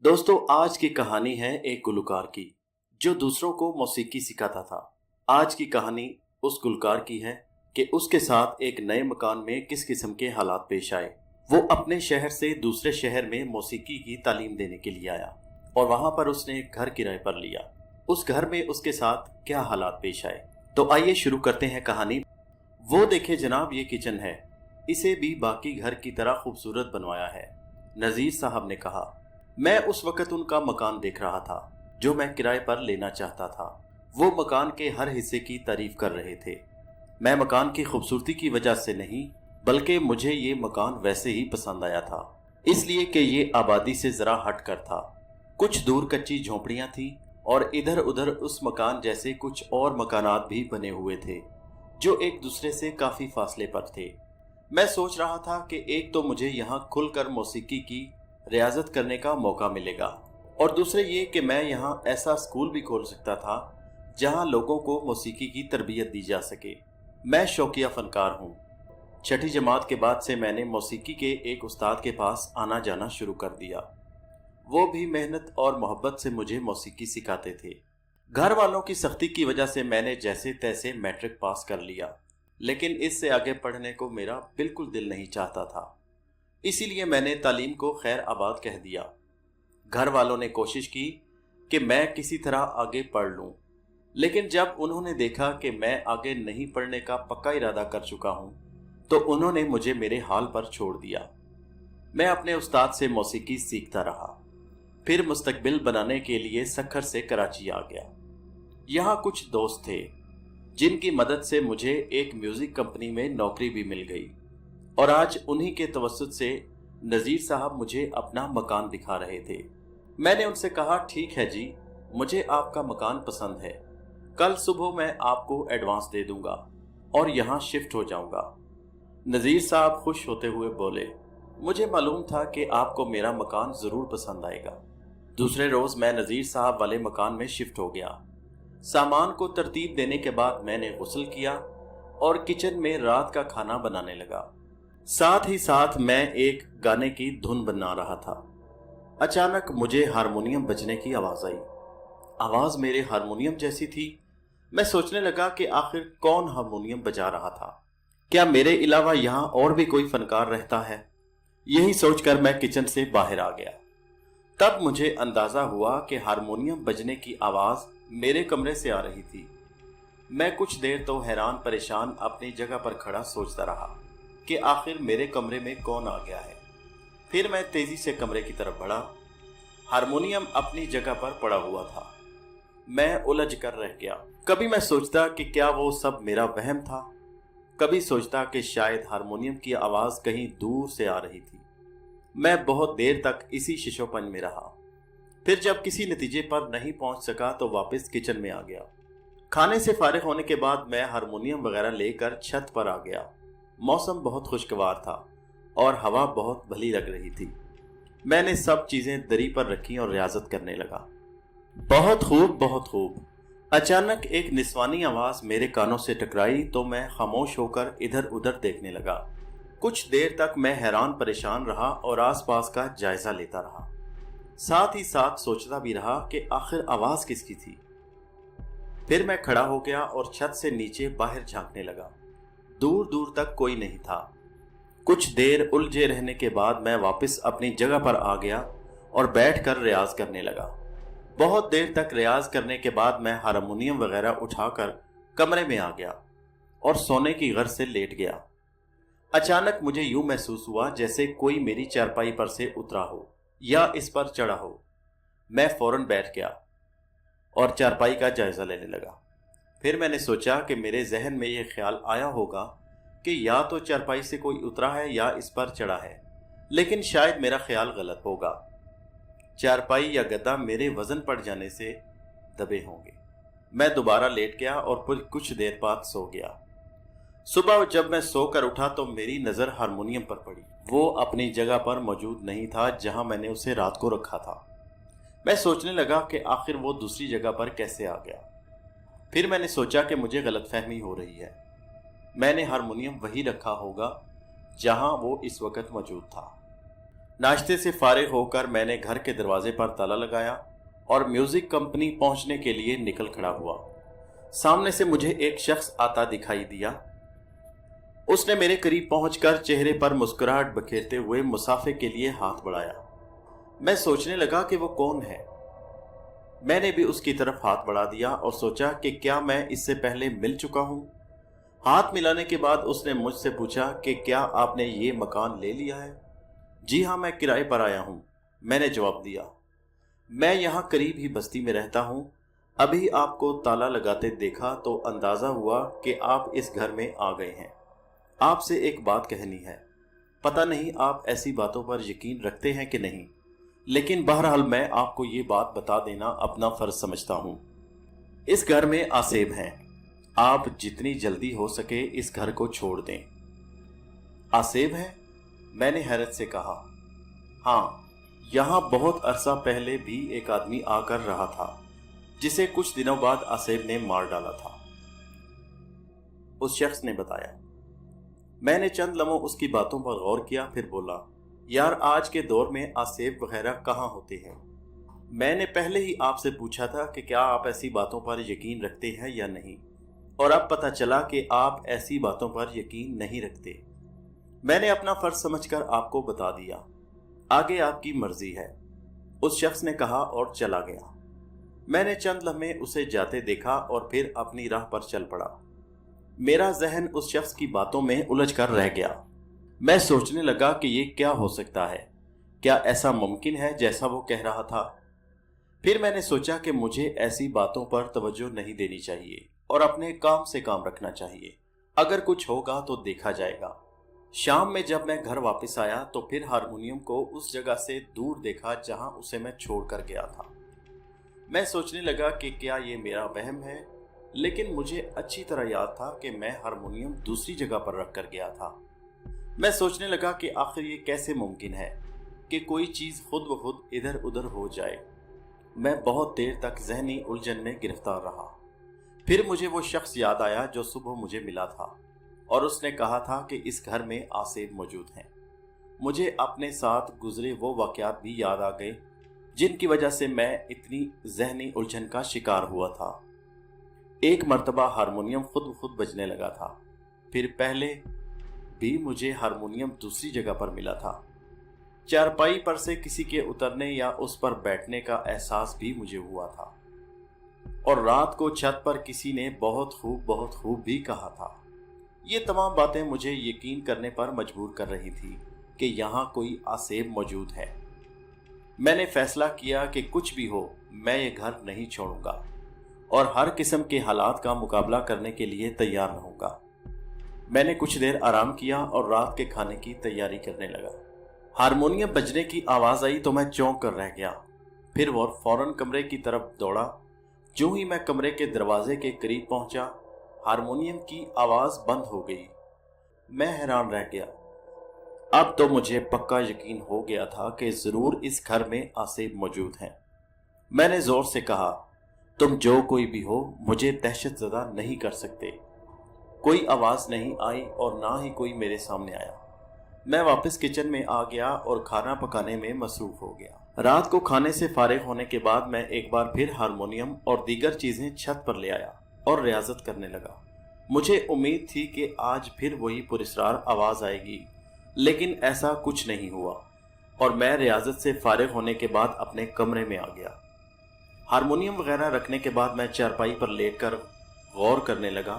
दोस्तों, आज की कहानी है एक गुलकार की जो दूसरों को मौसीकी सिखाता था। आज की कहानी उस गुलकार की है कि उसके साथ एक नए मकान में किस किस्म के हालात पेश आए। वो अपने शहर से दूसरे शहर में मौसीकी की तालीम देने के लिए आया और वहां पर उसने एक घर किराए पर लिया। उस घर में उसके साथ क्या हालात पेश आए, तो आइए शुरू करते हैं कहानी। वो देखे जनाब, ये किचन है, इसे भी बाकी घर की तरह खूबसूरत बनवाया है। नजीर साहब ने कहा। मैं उस वक्त उनका मकान देख रहा था जो मैं किराए पर लेना चाहता था। वो मकान के हर हिस्से की तारीफ कर रहे थे। मैं मकान की खूबसूरती की वजह से नहीं, बल्कि मुझे ये मकान वैसे ही पसंद आया था, इसलिए कि ये आबादी से जरा हट कर था। कुछ दूर कच्ची झोंपड़ियां थी और इधर उधर उस मकान जैसे कुछ और मकानात भी बने हुए थे जो एक दूसरे से काफी फासले पर थे। मैं सोच रहा था कि एक तो मुझे यहाँ खुलकर मौसीकी की रियाजत करने का मौका मिलेगा और दूसरे ये कि मैं यहाँ ऐसा स्कूल भी खोल सकता था जहाँ लोगों को मौसीकी की तरबियत दी जा सके। मैं शौकिया फनकार हूँ। छठी जमात के बाद से मैंने मौसीकी के एक उस्ताद के पास आना जाना शुरू कर दिया। वो भी मेहनत और मोहब्बत से मुझे मौसीकी सिखाते थे। घर वालों की सख्ती की वजह से मैंने जैसे तैसे मैट्रिक पास कर लिया, लेकिन इससे आगे पढ़ने को मेरा बिल्कुल दिल नहीं चाहता था। इसीलिए मैंने तालीम को खैर आबाद कह दिया। घर वालों ने कोशिश की कि मैं किसी तरह आगे पढ़ लूं, लेकिन जब उन्होंने देखा कि मैं आगे नहीं पढ़ने का पक्का इरादा कर चुका हूं, तो उन्होंने मुझे मेरे हाल पर छोड़ दिया। मैं अपने उस्ताद से मौसीकी सीखता रहा, फिर मुस्तकबिल बनाने के लिए सखर से कराची आ गया। यहाँ कुछ दोस्त थे जिनकी मदद से मुझे एक म्यूजिक कंपनी में नौकरी भी मिल गई और आज उन्हीं के तवस्सुत से नजीर साहब मुझे अपना मकान दिखा रहे थे। मैंने उनसे कहा, ठीक है जी, मुझे आपका मकान पसंद है, कल सुबह मैं आपको एडवांस दे दूंगा और यहाँ शिफ्ट हो जाऊंगा। नजीर साहब खुश होते हुए बोले, मुझे मालूम था कि आपको मेरा मकान जरूर पसंद आएगा। दूसरे रोज मैं नजीर साहब वाले मकान में शिफ्ट हो गया। सामान को तरतीब देने के बाद मैंने गुस्ल किया और किचन में रात का खाना बनाने लगा। साथ ही साथ मैं एक गाने की धुन बना रहा था। अचानक मुझे हारमोनियम बजने की आवाज आई। आवाज मेरे हारमोनियम जैसी थी। मैं सोचने लगा कि आखिर कौन हारमोनियम बजा रहा था। क्या मेरे अलावा यहाँ और भी कोई फनकार रहता है? यही सोचकर मैं किचन से बाहर आ गया। तब मुझे अंदाजा हुआ कि हारमोनियम बजने की आवाज मेरे कमरे से आ रही थी। मैं कुछ देर तो हैरान परेशान अपनी जगह पर खड़ा सोचता रहा कि आखिर मेरे कमरे में कौन आ गया है। फिर मैं तेजी से कमरे की तरफ बढ़ा। हारमोनियम अपनी जगह पर पड़ा हुआ था। मैं उलझ कर रह गया। कभी मैं सोचता कि क्या वो सब मेरा वहम था, कभी सोचता कि शायद हारमोनियम की आवाज कहीं दूर से आ रही थी। मैं बहुत देर तक इसी शिशोपन में रहा। फिर जब किसी नतीजे पर नहीं पहुंच सका तो वापस किचन में आ गया। खाने से फारिग होने के बाद मैं हारमोनियम वगैरह लेकर छत पर आ गया। मौसम बहुत खुशगवार था और हवा बहुत भली लग रही थी। मैंने सब चीजें दरी पर रखी और रियाजत करने लगा। बहुत खूब, बहुत खूब। अचानक एक निस्वानी आवाज मेरे कानों से टकराई तो मैं खामोश होकर इधर उधर देखने लगा। कुछ देर तक मैं हैरान परेशान रहा और आसपास का जायजा लेता रहा। साथ ही साथ सोचता भी रहा कि आखिर आवाज किसकी थी। फिर मैं खड़ा हो गया और छत से नीचे बाहर झांकने लगा। दूर दूर तक कोई नहीं था। कुछ देर उलझे रहने के बाद मैं वापस अपनी जगह पर आ गया और बैठकर रियाज करने लगा। बहुत देर तक रियाज करने के बाद मैं हारमोनियम वगैरह उठाकर कमरे में आ गया और सोने की गर्ज से लेट गया। अचानक मुझे यूं महसूस हुआ जैसे कोई मेरी चारपाई पर से उतरा हो या इस पर चढ़ा हो। मैं फौरन बैठ गया और चारपाई का जायजा लेने लगा। फिर मैंने सोचा कि मेरे जहन में यह ख्याल आया होगा कि या तो चारपाई से कोई उतरा है या इस पर चढ़ा है, लेकिन शायद मेरा ख्याल गलत होगा। चारपाई या गद्दा मेरे वजन पड़ जाने से दबे होंगे। मैं दोबारा लेट गया और फिर कुछ देर बाद सो गया। सुबह जब मैं सोकर उठा तो मेरी नज़र हारमोनियम पर पड़ी। वो अपनी जगह पर मौजूद नहीं था जहां मैंने उसे रात को रखा था। मैं सोचने लगा कि आखिर वो दूसरी जगह पर कैसे आ गया। फिर मैंने सोचा कि मुझे गलतफहमी हो रही है। मैंने हारमोनियम वही रखा होगा जहां वो इस वक्त मौजूद था। नाश्ते से फारिग होकर मैंने घर के दरवाजे पर ताला लगाया और म्यूजिक कंपनी पहुंचने के लिए निकल खड़ा हुआ। सामने से मुझे एक शख्स आता दिखाई दिया। उसने मेरे करीब पहुंचकर चेहरे पर मुस्कुराहट बखेरते हुए मुसाफे के लिए हाथ बढ़ाया। मैं सोचने लगा कि वो कौन है। मैंने भी उसकी तरफ हाथ बढ़ा दिया और सोचा कि क्या मैं इससे पहले मिल चुका हूं। हाथ मिलाने के बाद उसने मुझसे पूछा कि क्या आपने ये मकान ले लिया है? जी हाँ, मैं किराए पर आया हूं, मैंने जवाब दिया। मैं यहाँ करीब ही बस्ती में रहता हूं। अभी आपको ताला लगाते देखा तो अंदाजा हुआ कि आप इस घर में आ गए हैं। आपसे एक बात कहनी है। पता नहीं आप ऐसी बातों पर यकीन रखते हैं कि नहीं, लेकिन बहरहाल मैं आपको ये बात बता देना अपना फर्ज समझता हूं। इस घर में आसेब हैं। आप जितनी जल्दी हो सके इस घर को छोड़ दें। आसेब हैं? मैंने हैरत से कहा। हाँ, यहां बहुत अरसा पहले भी एक आदमी आकर रहा था जिसे कुछ दिनों बाद आसेब ने मार डाला था, उस शख्स ने बताया। मैंने चंद लम्हों उसकी बातों पर गौर किया, फिर बोला, यार आज के दौर में आसेब वगैरह कहाँ होते हैं? मैंने पहले ही आपसे पूछा था कि क्या आप ऐसी बातों पर यकीन रखते हैं या नहीं, और अब पता चला कि आप ऐसी बातों पर यकीन नहीं रखते। मैंने अपना फर्ज समझकर आपको बता दिया, आगे आपकी मर्जी है, उस शख्स ने कहा और चला गया। मैंने चंद लम्हे उसे जाते देखा और फिर अपनी राह पर चल पड़ा। मेरा जहन उस शख्स की बातों में उलझ कर रह गया। मैं सोचने लगा कि ये क्या हो सकता है, क्या ऐसा मुमकिन है जैसा वो कह रहा था? फिर मैंने सोचा कि मुझे ऐसी बातों पर तवज्जो नहीं देनी चाहिए और अपने काम से काम रखना चाहिए। अगर कुछ होगा तो देखा जाएगा। शाम में जब मैं घर वापस आया तो फिर हारमोनियम को उस जगह से दूर देखा जहां उसे मैं छोड़कर गया था। मैं सोचने लगा कि क्या ये मेरा वहम है, लेकिन मुझे अच्छी तरह याद था कि मैं हारमोनियम दूसरी जगह पर रख कर गया था। मैं सोचने लगा कि आखिर ये कैसे मुमकिन है कि कोई चीज़ खुद ब खुद इधर उधर हो जाए। मैं बहुत देर तक जहनी उलझन में गिरफ्तार रहा। फिर मुझे वो शख्स याद आया जो सुबह मुझे मिला था और उसने कहा था कि इस घर में आसेब मौजूद हैं। मुझे अपने साथ गुजरे वो वाक़यात भी याद आ गए जिनकी वजह से मैं इतनी जहनी उलझन का शिकार हुआ था। एक मर्तबा हारमोनियम खुद ब खुद बजने लगा था। फिर पहले भी मुझे हारमोनियम दूसरी जगह पर मिला था। चारपाई पर से किसी के उतरने या उस पर बैठने का एहसास भी मुझे हुआ था, और रात को छत पर किसी ने बहुत खूब भी कहा था। ये तमाम बातें मुझे यकीन करने पर मजबूर कर रही थी कि यहाँ कोई आसेब मौजूद है। मैंने फैसला किया कि कुछ भी हो मैं ये घर नहीं छोड़ूंगा और हर किस्म के हालात का मुकाबला करने के लिए तैयार रहूंगा। मैंने कुछ देर आराम किया और रात के खाने की तैयारी करने लगा। हारमोनियम बजने की आवाज़ आई तो मैं चौंक कर रह गया। फिर वो फौरन कमरे की तरफ दौड़ा। जो ही मैं कमरे के दरवाजे के करीब पहुंचा, हारमोनियम की आवाज़ बंद हो गई। मैं हैरान रह गया। अब तो मुझे पक्का यकीन हो गया था कि ज़रूर इस घर में आसेब मौजूद हैं। मैंने ज़ोर से कहा, तुम जो कोई भी हो मुझे दहशतज़दा नहीं कर सकते। कोई आवाज़ नहीं आई और ना ही कोई मेरे सामने आया। मैं वापस किचन में आ गया और खाना पकाने में मसरूफ़ हो गया। रात को खाने से फारिग होने के बाद मैं एक बार फिर हारमोनियम और दीगर चीज़ें छत पर ले आया और रियाजत करने लगा। मुझे उम्मीद थी कि आज फिर वही पुरस्कार आवाज़ आएगी, लेकिन ऐसा कुछ नहीं हुआ और मैं रियाजत से फारिग होने के बाद अपने कमरे में आ गया। हारमोनियम वगैरह रखने के बाद मैं चारपाई पर लेटकर गौर करने लगा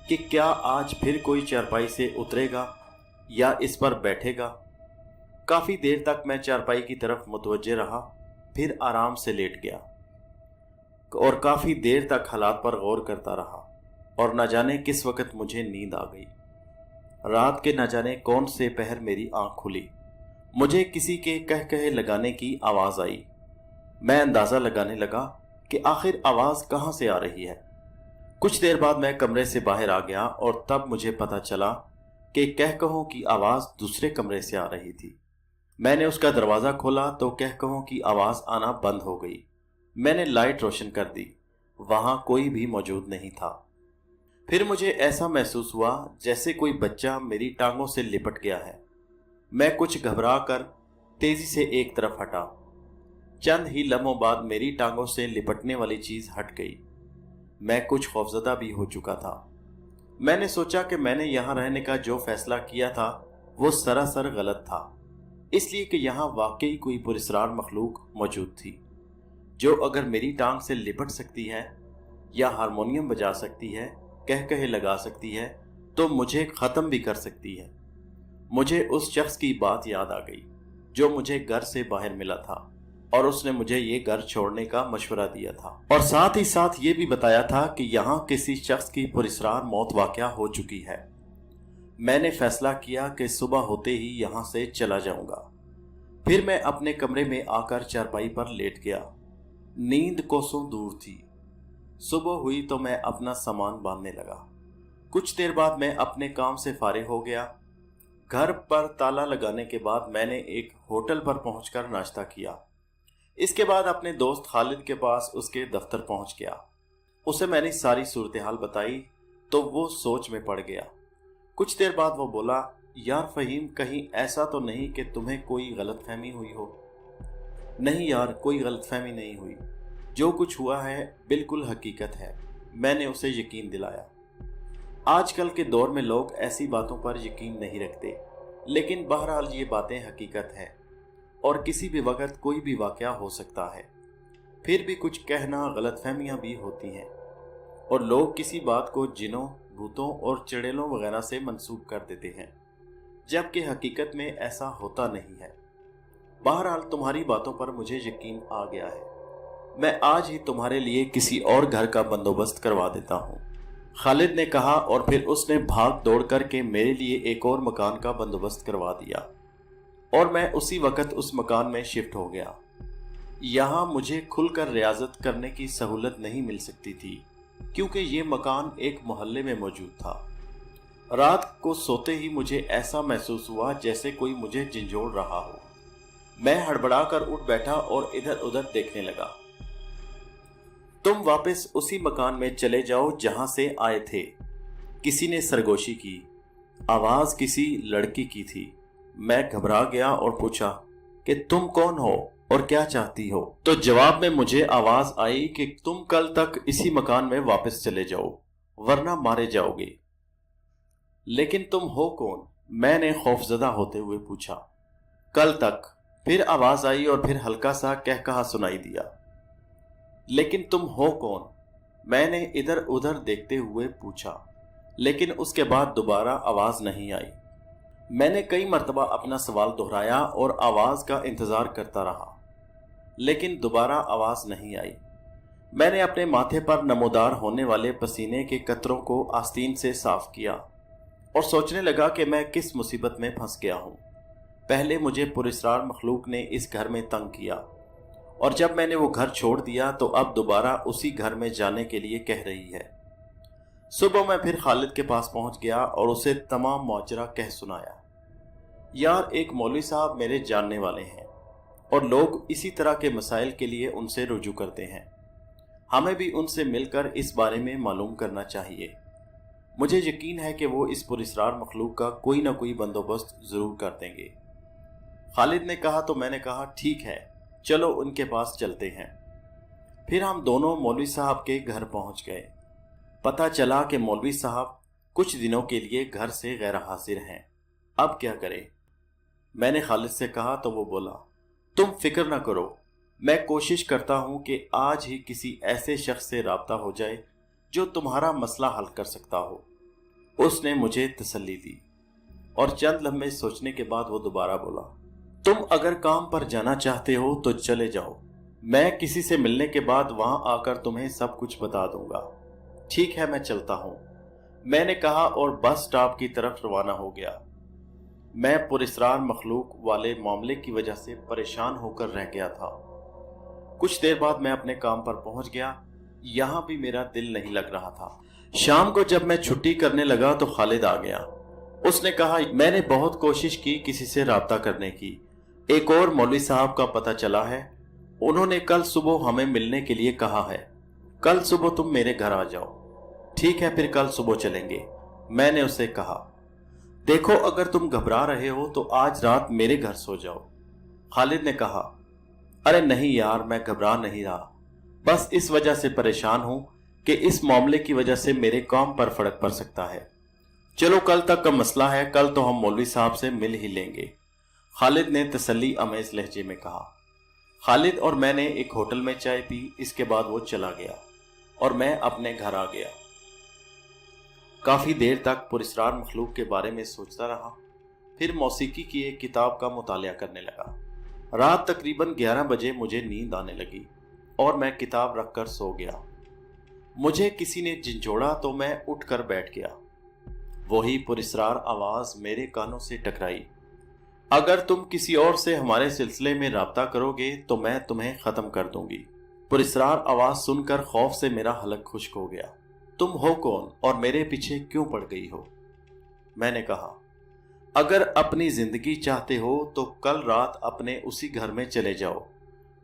कि क्या आज फिर कोई चारपाई से उतरेगा या इस पर बैठेगा। काफ़ी देर तक मैं चारपाई की तरफ मुतवज्जे रहा, फिर आराम से लेट गया और काफ़ी देर तक हालात पर गौर करता रहा और न जाने किस वक्त मुझे नींद आ गई। रात के न जाने कौन से पहर मेरी आंख खुली। मुझे किसी के कह कहे लगाने की आवाज़ आई। मैं अंदाज़ा लगाने लगा कि आखिर आवाज़ कहाँ से आ रही है। कुछ देर बाद मैं कमरे से बाहर आ गया और तब मुझे पता चला कि कहकहों की आवाज़ दूसरे कमरे से आ रही थी। मैंने उसका दरवाज़ा खोला तो कहकहों की आवाज़ आना बंद हो गई। मैंने लाइट रोशन कर दी, वहाँ कोई भी मौजूद नहीं था। फिर मुझे ऐसा महसूस हुआ जैसे कोई बच्चा मेरी टांगों से लिपट गया है। मैं कुछ घबरा कर तेजी से एक तरफ हटा। चंद ही लम्हों बाद मेरी टांगों से लिपटने वाली चीज हट गई। मैं कुछ खौफजदा भी हो चुका था। मैंने सोचा कि मैंने यहां रहने का जो फैसला किया था वो सरासर गलत था, इसलिए कि यहां वाकई कोई पुरस्कार मखलूक मौजूद थी जो अगर मेरी टांग से लिपट सकती है या हारमोनियम बजा सकती है, कह कहे लगा सकती है, तो मुझे खत्म भी कर सकती है। मुझे उस शख्स की बात याद आ गई जो मुझे घर से बाहर मिला था और उसने मुझे ये घर छोड़ने का मशवरा दिया था और साथ ही साथ ये भी बताया था कि यहाँ किसी शख्स की पुरस्कार मौत वाक़या हो चुकी है। मैंने फैसला किया कि सुबह होते ही यहाँ से चला जाऊंगा। फिर मैं अपने कमरे में आकर चारपाई पर लेट गया। नींद कोसों दूर थी। सुबह हुई तो मैं अपना सामान बांधने लगा। कुछ देर बाद मैं अपने काम से फारिग हो गया। घर पर ताला लगाने के बाद मैंने एक होटल पर पहुंचकर नाश्ता किया। इसके बाद अपने दोस्त खालिद के पास उसके दफ्तर पहुंच गया। उसे मैंने सारी सूरत हाल बताई तो वो सोच में पड़ गया। कुछ देर बाद वो बोला, यार फहीम, कहीं ऐसा तो नहीं कि तुम्हें कोई गलतफहमी हुई हो? नहीं यार, कोई गलतफहमी नहीं हुई। जो कुछ हुआ है बिल्कुल हकीकत है। मैंने उसे यकीन दिलाया। आजकल के दौर में लोग ऐसी बातों पर यकीन नहीं रखते, लेकिन बहरहाल ये बातें हकीकत है और किसी भी वक्त कोई भी वाक़या हो सकता है। फिर भी कुछ कहना गलतफहमियां भी होती हैं और लोग किसी बात को जिनों, भूतों और चुड़ैलों वगैरह से मंसूब कर देते हैं, जबकि हकीकत में ऐसा होता नहीं है। बहरहाल तुम्हारी बातों पर मुझे यकीन आ गया है। मैं आज ही तुम्हारे लिए किसी और घर का बंदोबस्त करवा देता हूँ, खालिद ने कहा और फिर उसने भाग दौड़ करके मेरे लिए एक और मकान का बंदोबस्त करवा दिया और मैं उसी वक्त उस मकान में शिफ्ट हो गया। यहाँ मुझे खुलकर रियाजत करने की सहूलत नहीं मिल सकती थी क्योंकि ये मकान एक मोहल्ले में मौजूद था। रात को सोते ही मुझे ऐसा महसूस हुआ जैसे कोई मुझे झंझोड़ रहा हो। मैं हड़बड़ा कर उठ बैठा और इधर उधर देखने लगा। तुम वापस उसी मकान में चले जाओ जहां से आए थे, किसी ने सरगोशी की। आवाज किसी लड़की की थी। मैं घबरा गया और पूछा कि तुम कौन हो और क्या चाहती हो? तो जवाब में मुझे आवाज आई कि तुम कल तक इसी मकान में वापस चले जाओ वरना मारे जाओगे। लेकिन तुम हो कौन? मैंने खौफजदा होते हुए पूछा। कल तक। फिर आवाज आई और फिर हल्का सा कहकहा सुनाई दिया। लेकिन तुम हो कौन? मैंने इधर उधर देखते हुए पूछा, लेकिन उसके बाद दोबारा आवाज नहीं आई। मैंने कई मर्तबा अपना सवाल दोहराया और आवाज का इंतजार करता रहा, लेकिन दोबारा आवाज नहीं आई। मैंने अपने माथे पर नमोदार होने वाले पसीने के कतरों को आस्तीन से साफ किया और सोचने लगा कि मैं किस मुसीबत में फंस गया हूं। पहले मुझे पुरस्कार मखलूक ने इस घर में तंग किया और जब मैंने वो घर छोड़ दिया तो अब दोबारा उसी घर में जाने के लिए कह रही है। सुबह मैं फिर खालिद के पास पहुंच गया और उसे तमाम माजरा कह सुनाया। यार, एक मौलवी साहब मेरे जानने वाले हैं और लोग इसी तरह के मसाइल के लिए उनसे रुजू करते हैं। हमें भी उनसे मिलकर इस बारे में मालूम करना चाहिए। मुझे यकीन है कि वो इस पुरस्कार मखलूक का कोई ना कोई बंदोबस्त जरूर कर देंगे। खालिद ने कहा तो मैंने कहा ठीक है, चलो उनके पास चलते हैं। फिर हम दोनों मौलवी साहब के घर पहुंच गए। पता चला कि मौलवी साहब कुछ दिनों के लिए घर से गैर हाजिर हैं। अब क्या करें? मैंने खालिद से कहा तो वो बोला, तुम फिक्र ना करो, मैं कोशिश करता हूं कि आज ही किसी ऐसे शख्स से राब्ता हो जाए जो तुम्हारा मसला हल कर सकता हो। उसने मुझे तसल्ली दी और चंद लम्हे सोचने के बाद वो दोबारा बोला, तुम अगर काम पर जाना चाहते हो तो चले जाओ। मैं किसी से मिलने के बाद वहां आकर तुम्हें सब कुछ बता दूंगा। ठीक है, मैं चलता हूं, मैंने कहा और बस स्टॉप की तरफ रवाना हो गया। मैं पुरस्कार मखलूक वाले मामले की वजह से परेशान होकर रह गया था। कुछ देर बाद मैं अपने काम पर पहुंच गया। यहां भी मेरा दिल नहीं लग रहा था। शाम को जब मैं छुट्टी करने लगा तो खालिद आ गया। उसने कहा, मैंने बहुत कोशिश की किसी से राब्ता करने की। एक और मौलवी साहब का पता चला है, उन्होंने कल सुबह हमें मिलने के लिए कहा है। कल सुबह तुम मेरे घर आ जाओ। ठीक है, फिर कल सुबह चलेंगे। मैंने उसे कहा, देखो अगर तुम घबरा रहे हो तो आज रात मेरे घर सो जाओ। खालिद ने कहा, अरे नहीं यार, मैं घबरा नहीं रहा, बस इस वजह से परेशान हूं कि इस मामले की वजह से मेरे काम पर फर्क पड़ सकता है। चलो कल तक का मसला है, कल तो हम मौलवी साहब से मिल ही लेंगे, खालिद ने तसल्ली अमेज लहजे में कहा। खालिद और मैंने एक होटल में चाय पी। इसके बाद वो चला गया और मैं अपने घर आ गया। काफी देर तक पुरस्रार मखलूक के बारे में सोचता रहा, फिर मौसीकी की एक किताब का मुतालिया करने लगा। रात तकरीबन 11 बजे मुझे नींद आने लगी और मैं किताब रखकर सो गया। मुझे किसी ने झिंझोड़ा तो मैं उठकर बैठ गया। वही पुरस्रार आवाज मेरे कानों से टकराई, अगर तुम किसी और से हमारे सिलसिले में राब्ता करोगे तो मैं तुम्हें खत्म कर दूंगी। पुरस्रार आवाज सुनकर खौफ से मेरा हलक खुश्क हो गया। तुम हो कौन और मेरे पीछे क्यों पड़ गई हो? मैंने कहा, अगर अपनी जिंदगी चाहते हो तो कल रात अपने उसी घर में चले जाओ।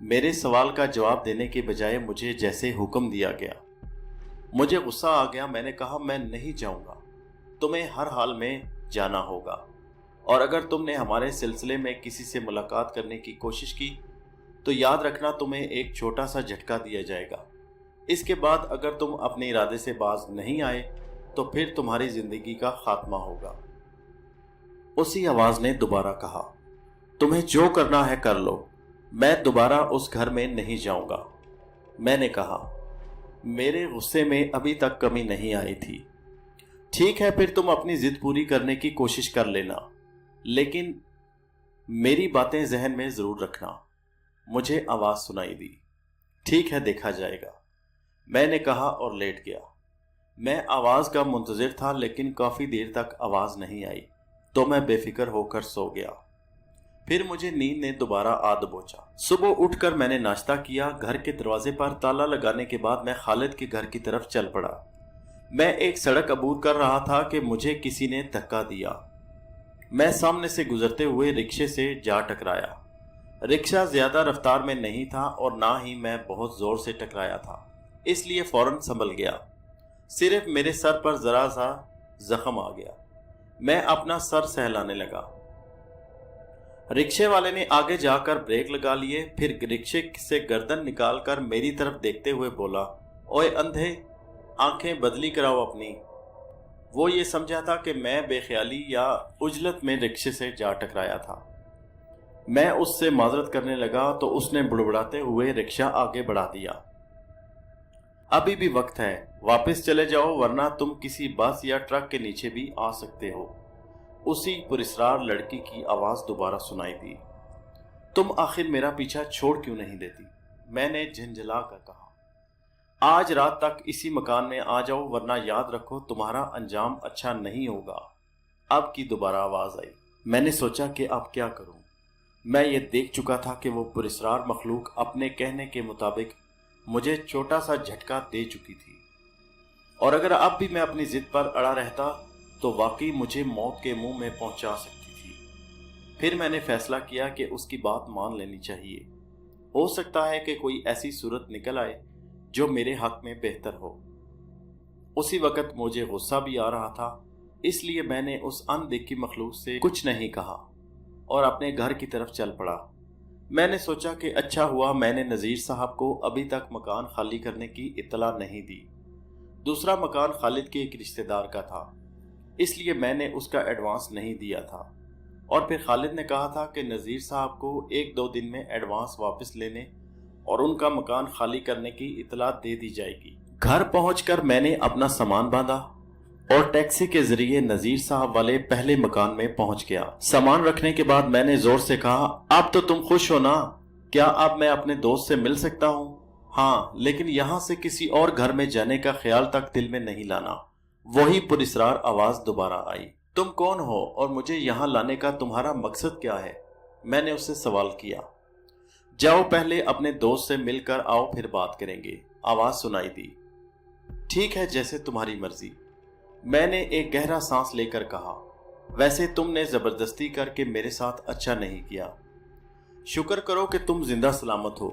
मेरे सवाल का जवाब देने के बजाय मुझे जैसे हुक्म दिया गया। मुझे गुस्सा आ गया। मैंने कहा, मैं नहीं जाऊंगा, तुम्हें हर हाल में जाना होगा, और अगर तुमने हमारे सिलसिले में किसी से मुलाकात करने की कोशिश की तो याद रखना तुम्हें एक छोटा सा झटका दिया जाएगा। इसके बाद अगर तुम अपने इरादे से बाज नहीं आए तो फिर तुम्हारी जिंदगी का खात्मा होगा। उसी आवाज ने दोबारा कहा, तुम्हें जो करना है कर लो, मैं दोबारा उस घर में नहीं जाऊंगा। मैंने कहा, मेरे गुस्से में अभी तक कमी नहीं आई थी। ठीक है, फिर तुम अपनी जिद पूरी करने की कोशिश कर लेना, लेकिन मेरी बातें जहन में जरूर रखना। मुझे आवाज सुनाई दी, ठीक है देखा जाएगा, मैंने कहा और लेट गया। मैं आवाज का मुंतजिर था, लेकिन काफी देर तक आवाज नहीं आई तो मैं बेफिक्र होकर सो गया। फिर मुझे नींद ने दोबारा आ दबोचा। सुबह उठकर मैंने नाश्ता किया। घर के दरवाजे पर ताला लगाने के बाद मैं खालिद के घर की तरफ चल पड़ा। मैं एक सड़क अबूर कर रहा था कि मुझे किसी ने धक्का दिया। मैं सामने से गुजरते हुए रिक्शे से जा टकराया। रिक्शा ज्यादा रफ्तार में नहीं था और ना ही मैं बहुत जोर से टकराया था, इसलिए फौरन संभल गया। सिर्फ मेरे सर पर जरा सा जख्म आ गया। मैं अपना सर सहलाने लगा। रिक्शे वाले ने आगे जाकर ब्रेक लगा लिए, फिर रिक्शे से गर्दन निकालकर मेरी तरफ देखते हुए बोला, ओए अंधे, आंखें बदली कराओ अपनी। वो ये समझा था कि मैं बेख्याली या उजलत में रिक्शे से जा टकराया था। मैं उससे माजरत करने लगा तो उसने बुड़बुड़ाते हुए रिक्शा आगे बढ़ा दिया। अभी भी वक्त है, वापस चले जाओ, वरना तुम किसी बस या ट्रक के नीचे भी आ सकते हो। उसी पुरस्रार लड़की की आवाज दोबारा सुनाई दी। तुम आखिर मेरा पीछा छोड़ क्यों नहीं देती? मैंने झंझला कर कहा। आज रात तक इसी मकान में आ जाओ, वरना याद रखो तुम्हारा अंजाम अच्छा नहीं होगा। अब की दोबारा आवाज आई। मैंने सोचा कि अब क्या करूं। मैं ये देख चुका था कि वो पुरस्रार मखलूक अपने कहने के मुताबिक मुझे छोटा सा झटका दे चुकी थी, और अगर अब भी मैं अपनी जिद पर अड़ा रहता तो वाकई मुझे मौत के मुंह में पहुंचा सकती थी। फिर मैंने फैसला किया कि उसकी बात मान लेनी चाहिए। हो सकता है कि कोई ऐसी सूरत निकल आए जो मेरे हक में बेहतर हो। उसी वक्त मुझे गुस्सा भी आ रहा था, इसलिए मैंने उस अनदेखी मखलूक से कुछ नहीं कहा और अपने घर की तरफ चल पड़ा। मैंने सोचा कि अच्छा हुआ मैंने नज़ीर साहब को अभी तक मकान खाली करने की इत्तला नहीं दी। दूसरा मकान खालिद के एक रिश्तेदार का था, इसलिए मैंने उसका एडवांस नहीं दिया था, और फिर खालिद ने कहा था कि नज़ीर साहब को 1-2 दिन में एडवांस वापस लेने और उनका मकान खाली करने की इत्तला दे दी जाएगी। घर पहुंचकर मैंने अपना सामान बांधा और टैक्सी के जरिए नज़ीर साहब वाले पहले मकान में पहुंच गया। सामान रखने के बाद मैंने जोर से कहा, अब तो तुम खुश हो ना? क्या अब मैं अपने दोस्त से मिल सकता हूँ? हाँ, लेकिन यहाँ से किसी और घर में जाने का ख्याल तक दिल में नहीं लाना। वही पुरस्रार आवाज दोबारा आई। तुम कौन हो और मुझे यहाँ लाने का तुम्हारा मकसद क्या है? मैंने उससे सवाल किया। जाओ पहले अपने दोस्त से मिलकर आओ, फिर बात करेंगे, आवाज सुनाई दी। ठीक है, जैसे तुम्हारी मर्जी, मैंने एक गहरा सांस लेकर कहा। वैसे तुमने जबरदस्ती करके मेरे साथ अच्छा नहीं किया। शुक्र करो कि तुम जिंदा सलामत हो।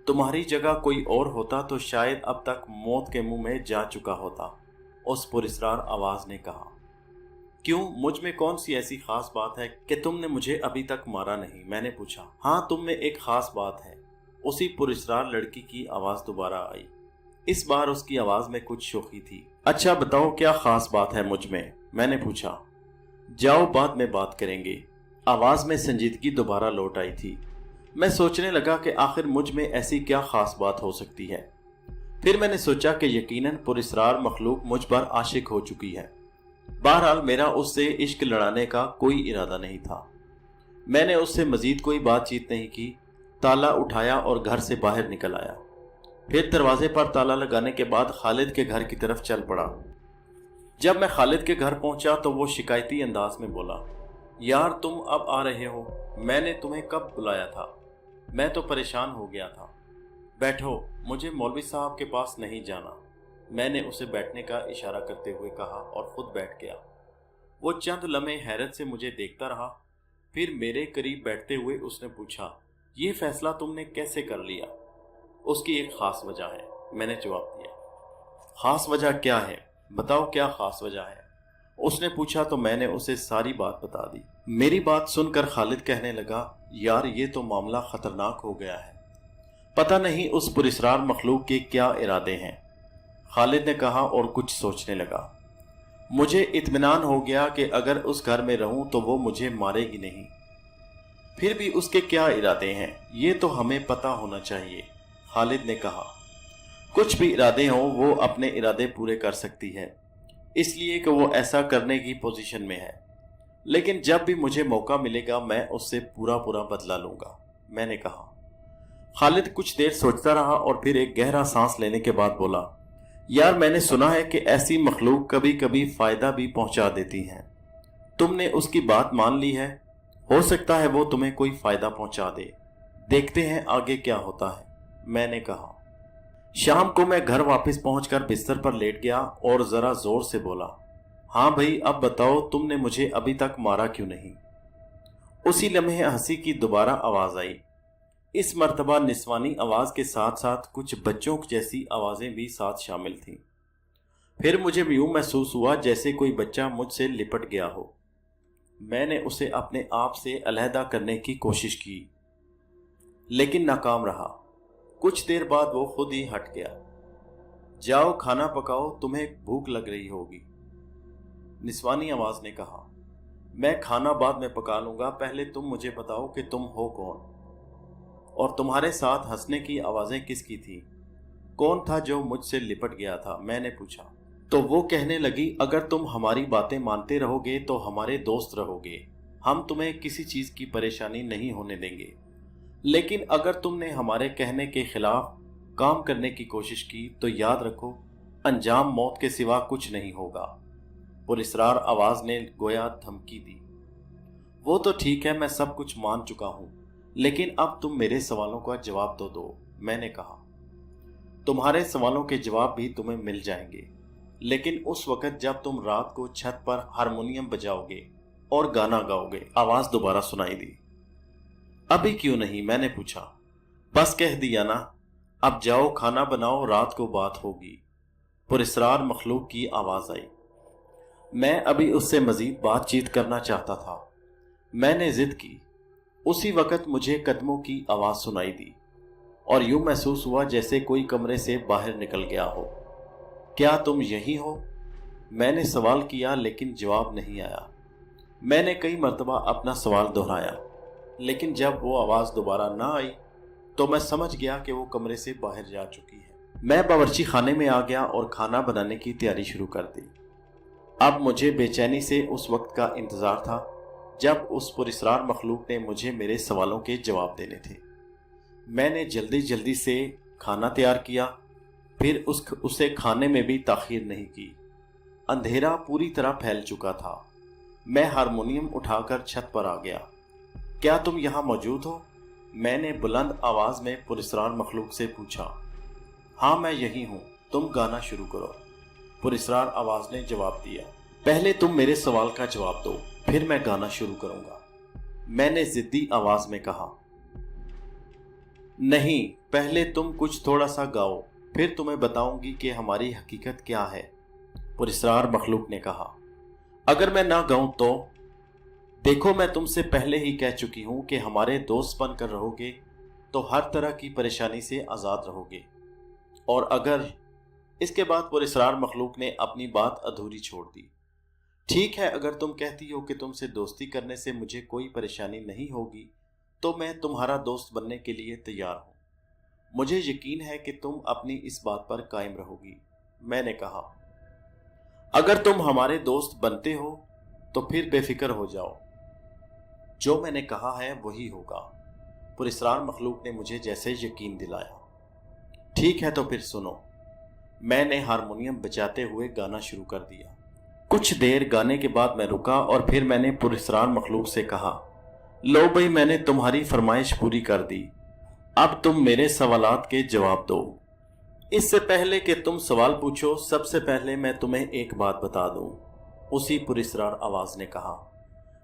तुम्हारी जगह कोई और होता तो शायद अब तक मौत के मुंह में जा चुका होता, उस पुरस्रार आवाज ने कहा। क्यों, मुझ में कौन सी ऐसी खास बात है कि तुमने मुझे अभी तक मारा नहीं? मैंने पूछा। हाँ, तुम में एक खास बात है। उसी पुरस्कार लड़की की आवाज दोबारा आई। इस बार उसकी आवाज में कुछ शोखी थी। अच्छा बताओ, क्या खास बात है मुझ में? मैंने पूछा। जाओ, बाद में बात करेंगे। आवाज में संजीदगी दोबारा लौट आई थी। मैं सोचने लगा कि आखिर मुझ में ऐसी क्या खास बात हो सकती है। फिर मैंने सोचा कि यकीनन पुरस्कार मखलूक मुझ पर आशिक हो चुकी है। बहरहाल मेरा उससे इश्क लड़ाने का कोई इरादा नहीं था। मैंने उससे मजीद कोई बातचीत नहीं की। ताला उठाया और घर से बाहर निकल आया। फिर दरवाजे पर ताला लगाने के बाद खालिद के घर की तरफ चल पड़ा। जब मैं खालिद के घर पहुंचा तो वो शिकायती अंदाज में बोला, यार तुम अब आ रहे हो? मैंने तुम्हें कब बुलाया था? मैं तो परेशान हो गया था। बैठो, मुझे मौलवी साहब के पास नहीं जाना। मैंने उसे बैठने का इशारा करते हुए कहा और खुद बैठ गया। वो चंद लम्हे हैरत से मुझे देखता रहा। फिर मेरे करीब बैठते हुए उसने पूछा, ये फैसला तुमने कैसे कर लिया? उसकी एक खास वजह है, मैंने जवाब दिया। खास वजह क्या है? बताओ, क्या खास वजह है? उसने पूछा तो मैंने उसे सारी बात बता दी। मेरी बात सुनकर खालिद कहने लगा, यार ये तो मामला खतरनाक हो गया है। पता नहीं उस पुरस्कार मखलूक के क्या इरादे हैं। खालिद ने कहा और कुछ सोचने लगा। मुझे इत्मीनान हो गया कि अगर उस घर में रहूं तो वो मुझे मारेगी नहीं। फिर भी उसके क्या इरादे हैं ये तो हमें पता होना चाहिए, खालिद ने कहा। कुछ भी इरादे हों, वो अपने इरादे पूरे कर सकती है, इसलिए कि वो ऐसा करने की पोजीशन में है। लेकिन जब भी मुझे मौका मिलेगा मैं उससे पूरा पूरा बदला लूंगा, मैंने कहा। खालिद कुछ देर सोचता रहा और फिर एक गहरा सांस लेने के बाद बोला, यार मैंने सुना है कि ऐसी मखलूक कभी कभी फायदा भी पहुंचा देती हैं। तुमने उसकी बात मान ली है? हो सकता है वो तुम्हें कोई फायदा पहुंचा दे। देखते हैं आगे क्या होता है, मैंने कहा। शाम को मैं घर वापस पहुंचकर बिस्तर पर लेट गया और जरा जोर से बोला, हाँ भाई, अब बताओ तुमने मुझे अभी तक मारा क्यों नहीं? उसी लम्हे हंसी की दोबारा आवाज आई। इस मर्तबा निस्वानी आवाज के साथ साथ कुछ बच्चों जैसी आवाजें भी साथ शामिल थीं। फिर मुझे यूं महसूस हुआ जैसे कोई बच्चा मुझसे लिपट गया हो। मैंने उसे अपने आप से अलहदा करने की कोशिश की, लेकिन नाकाम रहा। कुछ देर बाद वो खुद ही हट गया। जाओ खाना पकाओ, तुम्हें भूख लग रही होगी, निस्वानी आवाज ने कहा। मैं खाना बाद में पका लूंगा, पहले तुम मुझे बताओ कि तुम हो कौन, और तुम्हारे साथ हंसने की आवाजें किसकी थी? कौन था जो मुझसे लिपट गया था? मैंने पूछा। तो वो कहने लगी, अगर तुम हमारी बातें मानते रहोगे तो हमारे दोस्त रहोगे, हम तुम्हें किसी चीज की परेशानी नहीं होने देंगे। लेकिन अगर तुमने हमारे कहने के खिलाफ काम करने की कोशिश की तो याद रखो, अंजाम मौत के सिवा कुछ नहीं होगा। पुरस्कार आवाज ने गोया धमकी दी। वो तो ठीक है, मैं सब कुछ मान चुका हूं, लेकिन अब तुम मेरे सवालों का जवाब तो दो, मैंने कहा। तुम्हारे सवालों के जवाब भी तुम्हें मिल जाएंगे, लेकिन उस वक्त जब तुम रात को छत पर हारमोनियम बजाओगे और गाना गाओगे। आवाज दोबारा सुनाई दी। अभी क्यों नहीं? मैंने पूछा। बस कह दिया ना, अब जाओ खाना बनाओ, रात को बात होगी, पुरस्कार मखलूक की आवाज आई। मैं अभी उससे मजीद बातचीत करना चाहता था। मैंने जिद की। उसी वक्त मुझे कदमों की आवाज सुनाई दी और यूं महसूस हुआ जैसे कोई कमरे से बाहर निकल गया हो। क्या तुम यही हो? मैंने सवाल किया, लेकिन जवाब नहीं आया। मैंने कई मर्तबा अपना सवाल दोहराया, लेकिन जब वो आवाज दोबारा ना आई तो मैं समझ गया कि वो कमरे से बाहर जा चुकी है। मैं बावर्ची खाने में आ गया और खाना बनाने की तैयारी शुरू कर दी। अब मुझे बेचैनी से उस वक्त का इंतजार था जब उस पुरस्कार मखलूक ने मुझे मेरे सवालों के जवाब देने थे। मैंने जल्दी जल्दी से खाना तैयार किया, फिर उसे खाने में भी ताखीर नहीं की। अंधेरा पूरी तरह फैल चुका था। मैं हारमोनियम उठाकर छत पर आ गया। क्या तुम यहाँ मौजूद हो? मैंने बुलंद आवाज में पुरस्कार मखलूक से पूछा। हाँ मैं यही हूँ, तुम गाना शुरू करो, पुरस्कार आवाज ने जवाब दिया। पहले तुम मेरे सवाल का जवाब दो, फिर मैं गाना शुरू करूंगा, मैंने जिद्दी आवाज में कहा। नहीं, पहले तुम कुछ थोड़ा सा गाओ, फिर तुम्हें बताऊंगी कि हमारी हकीकत क्या है, पुरस्कार मखलूक ने कहा। अगर मैं ना गाऊं तो? देखो, मैं तुमसे पहले ही कह चुकी हूं कि हमारे दोस्त बनकर रहोगे तो हर तरह की परेशानी से आज़ाद रहोगे। और अगर इसके बाद पुरस्रार मखलूक ने अपनी बात अधूरी छोड़ दी। ठीक है, अगर तुम कहती हो कि तुमसे दोस्ती करने से मुझे कोई परेशानी नहीं होगी तो मैं तुम्हारा दोस्त बनने के लिए तैयार हूं। मुझे यकीन है कि तुम अपनी इस बात पर कायम रहोगी। मैंने कहा, अगर तुम हमारे दोस्त बनते हो तो फिर बेफिक्र हो जाओ, जो मैंने कहा है वही होगा। पुरस्रार मखलूक ने मुझे जैसे यकीन दिलाया। ठीक है, तो फिर सुनो। मैंने हारमोनियम बजाते हुए गाना शुरू कर दिया। कुछ देर गाने के बाद मैं रुका और फिर मैंने पुरस्रार मखलूक से कहा, लो भाई, मैंने तुम्हारी फरमाइश पूरी कर दी। अब तुम मेरे सवालात के जवाब दो। इससे पहले कि तुम सवाल पूछो, सबसे पहले मैं तुम्हें एक बात बता दूं, उसी पुरस्रार आवाज ने कहा।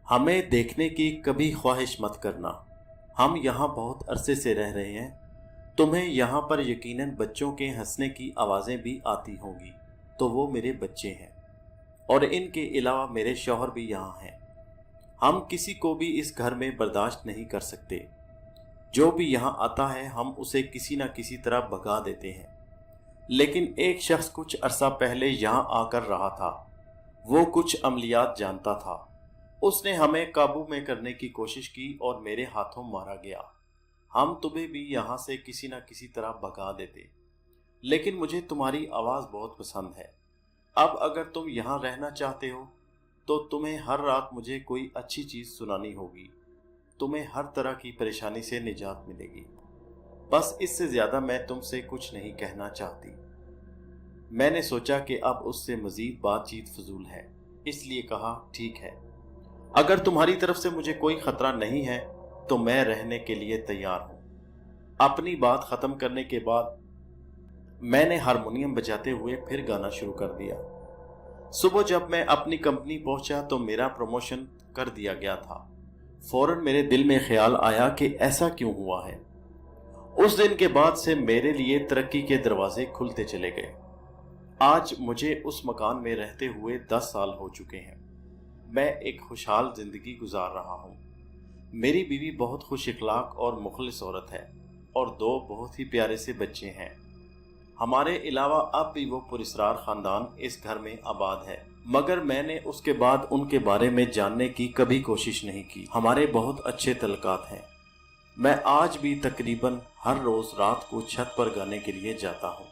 हमें देखने की कभी ख्वाहिश मत करना। हम यहाँ बहुत अरसे से रह रहे हैं। तुम्हें यहाँ पर यकीनन बच्चों के हंसने की आवाज़ें भी आती होंगी, तो वो मेरे बच्चे हैं और इनके अलावा मेरे शौहर भी यहाँ हैं। हम किसी को भी इस घर में बर्दाश्त नहीं कर सकते। जो भी यहाँ आता है हम उसे किसी न किसी तरह भगा देते हैं। लेकिन एक शख्स कुछ अरसा पहले यहाँ आकर रहा था। वो कुछ अमलियात जानता था। उसने हमें काबू में करने की कोशिश की और मेरे हाथों मारा गया। हम तुम्हें भी यहाँ से किसी न किसी तरह भगा देते, लेकिन मुझे तुम्हारी आवाज़ बहुत पसंद है। अब अगर तुम यहाँ रहना चाहते हो तो तुम्हें हर रात मुझे कोई अच्छी चीज़ सुनानी होगी। तुम्हें हर तरह की परेशानी से निजात मिलेगी। बस इससे ज़्यादा मैं तुमसे कुछ नहीं कहना चाहती। मैंने सोचा कि अब उससे मज़ीद बातचीत फजूल है, इसलिए कहा, ठीक है, अगर तुम्हारी तरफ से मुझे कोई ख़तरा नहीं है तो मैं रहने के लिए तैयार हूँ। अपनी बात ख़त्म करने के बाद मैंने हारमोनियम बजाते हुए फिर गाना शुरू कर दिया। सुबह जब मैं अपनी कंपनी पहुंचा तो मेरा प्रमोशन कर दिया गया था। फौरन मेरे दिल में ख्याल आया कि ऐसा क्यों हुआ है। उस दिन के बाद से मेरे लिए तरक्की के दरवाजे खुलते चले गए। आज मुझे उस मकान में रहते हुए 10 साल हो चुके हैं। मैं एक खुशहाल जिंदगी गुजार रहा हूँ। मेरी बीवी बहुत खुश इखलाक और मुखलिस औरत है और 2 बहुत ही प्यारे से बच्चे हैं। हमारे अलावा अब भी वो पुरस्रार खानदान इस घर में आबाद है, मगर मैंने उसके बाद उनके बारे में जानने की कभी कोशिश नहीं की। हमारे बहुत अच्छे तल्लुकात हैं। मैं आज भी तकरीबन हर रोज रात को छत पर गाने के लिए जाता हूँ।